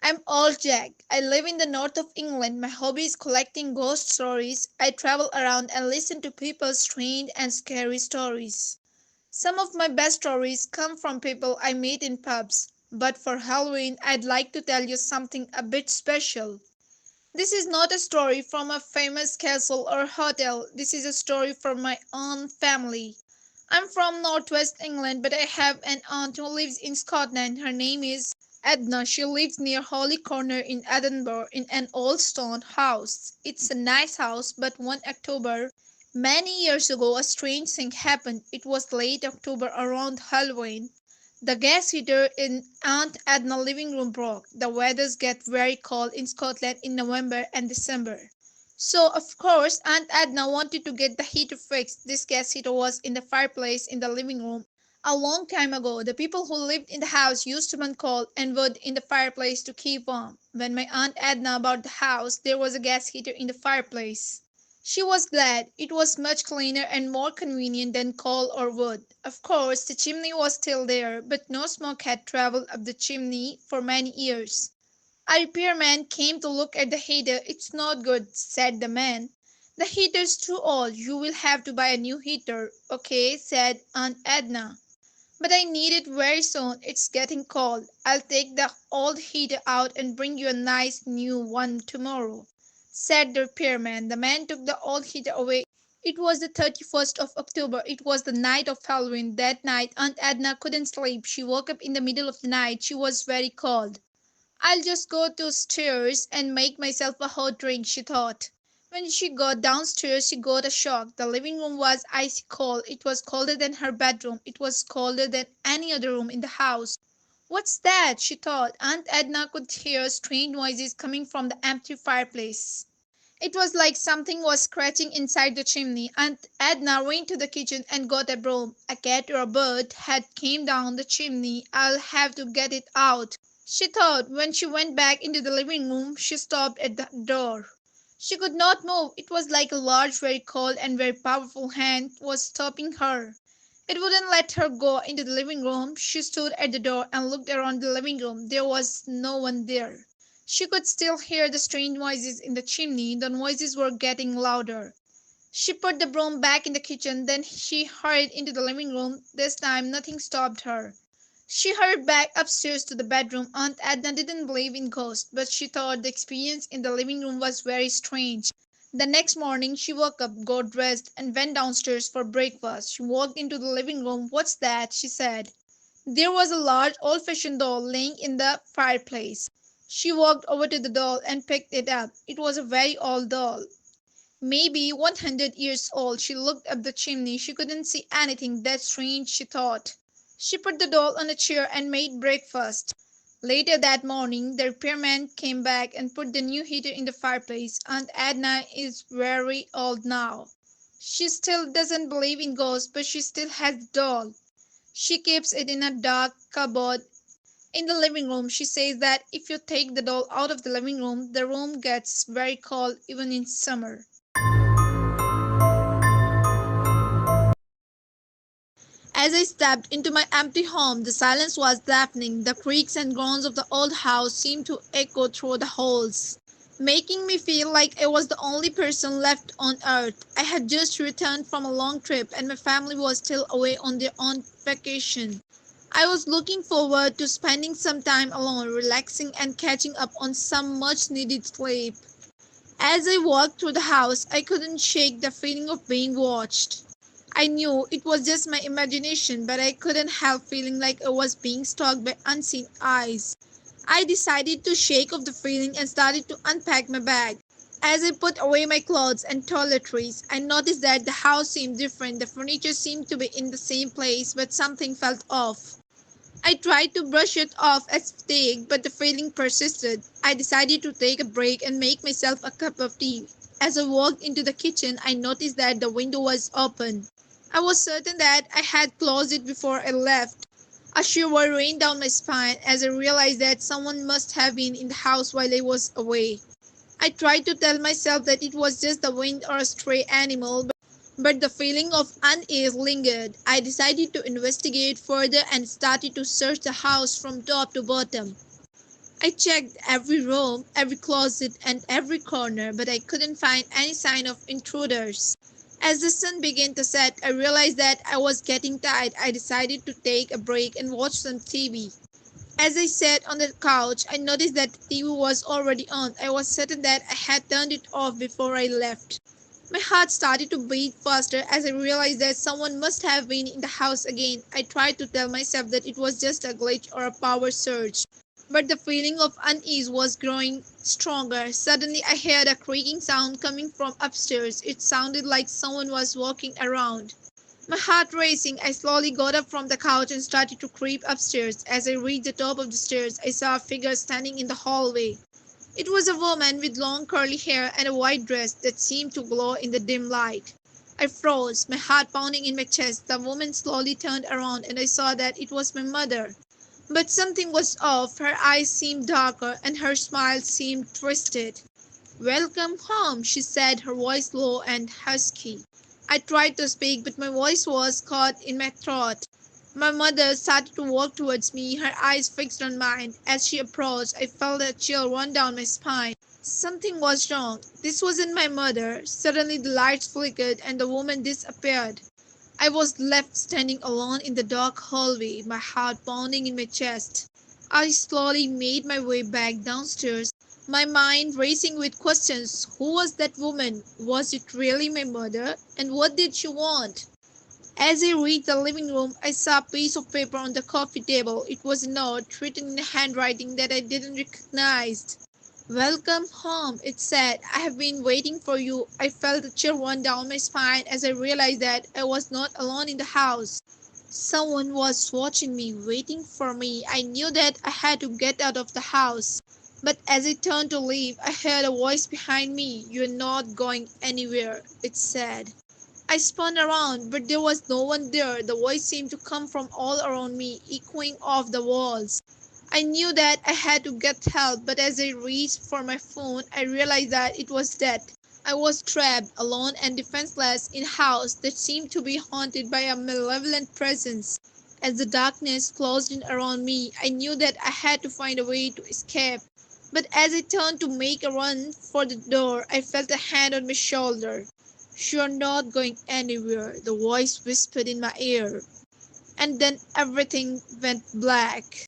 I'm old Jack. I live in the north of England. My hobby is collecting ghost stories. I travel around and listen to people's strange and scary stories. Some of my best stories come from people I meet in pubs. But for Halloween, I'd like to tell you something a bit special. This is not a story from a famous castle or hotel. This is a story from my own family. I'm from northwest England, but I have an aunt who lives in Scotland. Her name is Edna. She lives near Holy Corner in Edinburgh in an old stone house. It's a nice house, but one October, many years ago, a strange thing happened. It was late October around Halloween. The gas heater in Aunt Edna's living room broke. The weathers get very cold in Scotland in November and December. So, of course, Aunt Edna wanted to get the heater fixed. This gas heater was in the fireplace in the living room. A long time ago, the people who lived in the house used to burn coal and wood in the fireplace to keep warm. When my Aunt Edna bought the house, there was a gas heater in the fireplace. She was glad. It was much cleaner and more convenient than coal or wood. Of course, the chimney was still there, but no smoke had traveled up the chimney for many years. A repairman came to look at the heater. It's not good, said the man. The heater's too old. You will have to buy a new heater. Okay, said Aunt Edna. But I need it very soon. It's getting cold. I'll take the old heater out and bring you a nice new one tomorrow, said the repairman. The man took the old heater away. It was the 31st of October. It was the night of Halloween. That night, Aunt Edna couldn't sleep. She woke up in the middle of the night. She was very cold. I'll just go downstairs and make myself a hot drink, she thought. When she got downstairs, she got a shock. The living room was icy cold. It was colder than her bedroom. It was colder than any other room in the house. What's that? She thought. Aunt Edna could hear strange noises coming from the empty fireplace. It was like something was scratching inside the chimney. Aunt Edna ran to the kitchen and got a broom. A cat or a bird had came down the chimney. I'll have to get it out, she thought. When she went back into the living room, she stopped at the door. She could not move. It was like a large, very cold and very powerful hand was stopping her. It wouldn't let her go into the living room. She stood at the door and looked around the living room. There was no one there. She could still hear the strange noises in the chimney. The noises were getting louder. She put the broom back in the kitchen. Then she hurried into the living room. This time nothing stopped her. She hurried back upstairs to the bedroom. Aunt Edna didn't believe in ghosts, but she thought the experience in the living room was very strange. The next morning she woke up, got dressed, and went downstairs for breakfast. She walked into the living room. What's that? She said. There was a large old-fashioned doll lying in the fireplace. She walked over to the doll and picked it up. It was a very old doll, maybe 100 years old. She looked up the chimney. She couldn't see anything. That's strange, she thought. She put the doll on a chair and made breakfast. Later that morning, the repairman came back and put the new heater in the fireplace. Aunt Edna is very old now. She still doesn't believe in ghosts, but she still has the doll. She keeps it in a dark cupboard in the living room. She says that if you take the doll out of the living room, the room gets very cold even in summer. As I stepped into my empty home, the silence was deafening. The creaks and groans of the old house seemed to echo through the halls, making me feel like I was the only person left on earth. I had just returned from a long trip, and my family was still away on their own vacation. I was looking forward to spending some time alone, relaxing and catching up on some much needed sleep. As I walked through the house, I couldn't shake the feeling of being watched. I knew it was just my imagination, but I couldn't help feeling like I was being stalked by unseen eyes. I decided to shake off the feeling and started to unpack my bag. As I put away my clothes and toiletries, I noticed that the house seemed different. The furniture seemed to be in the same place, but something felt off. I tried to brush it off as fatigue, but the feeling persisted. I decided to take a break and make myself a cup of tea. As I walked into the kitchen, I noticed that the window was open. I was certain that I had closed it before I left. A shiver ran down my spine as I realized that someone must have been in the house while I was away. I tried to tell myself that it was just the wind or a stray animal, but the feeling of unease lingered. I decided to investigate further and started to search the house from top to bottom. I checked every room, every closet, and every corner, but I couldn't find any sign of intruders. As the sun began to set, I realized that I was getting tired. I decided to take a break and watch some TV. As I sat on the couch, I noticed that the TV was already on. I was certain that I had turned it off before I left. My heart started to beat faster as I realized that someone must have been in the house again. I tried to tell myself that it was just a glitch or a power surge. But the feeling of unease was growing stronger. Suddenly, I heard a creaking sound coming from upstairs. It sounded like someone was walking around. My heart racing, I slowly got up from the couch and started to creep upstairs. As I reached the top of the stairs, I saw a figure standing in the hallway. It was a woman with long curly hair and a white dress that seemed to glow in the dim light. I froze, my heart pounding in my chest. The woman slowly turned around and I saw that it was my mother. But something was off. Her eyes seemed darker and her smile seemed twisted. "Welcome home," she said, her voice low and husky. I tried to speak, but my voice was caught in my throat. My mother started to walk towards me, her eyes fixed on mine. As she approached, I felt a chill run down my spine. Something was wrong. This wasn't my mother. Suddenly the lights flickered and the woman disappeared. I was left standing alone in the dark hallway, my heart pounding in my chest. I slowly made my way back downstairs, my mind racing with questions. Who was that woman? Was it really my mother? And what did she want? As I reached the living room, I saw a piece of paper on the coffee table. It was a note written in a handwriting that I didn't recognize. "Welcome home," it said. "I have been waiting for you." I felt a chill run down my spine as I realized that I was not alone in the house. Someone was watching me, waiting for me. I knew that I had to get out of the house. But as I turned to leave, I heard a voice behind me. "You're not going anywhere," it said. I spun around, but there was no one there. The voice seemed to come from all around me, echoing off the walls. I knew that I had to get help, but as I reached for my phone, I realized that it was dead. I was trapped, alone and defenseless, in a house that seemed to be haunted by a malevolent presence. As the darkness closed in around me, I knew that I had to find a way to escape. But as I turned to make a run for the door, I felt a hand on my shoulder. "You're not going anywhere," the voice whispered in my ear. And then everything went black.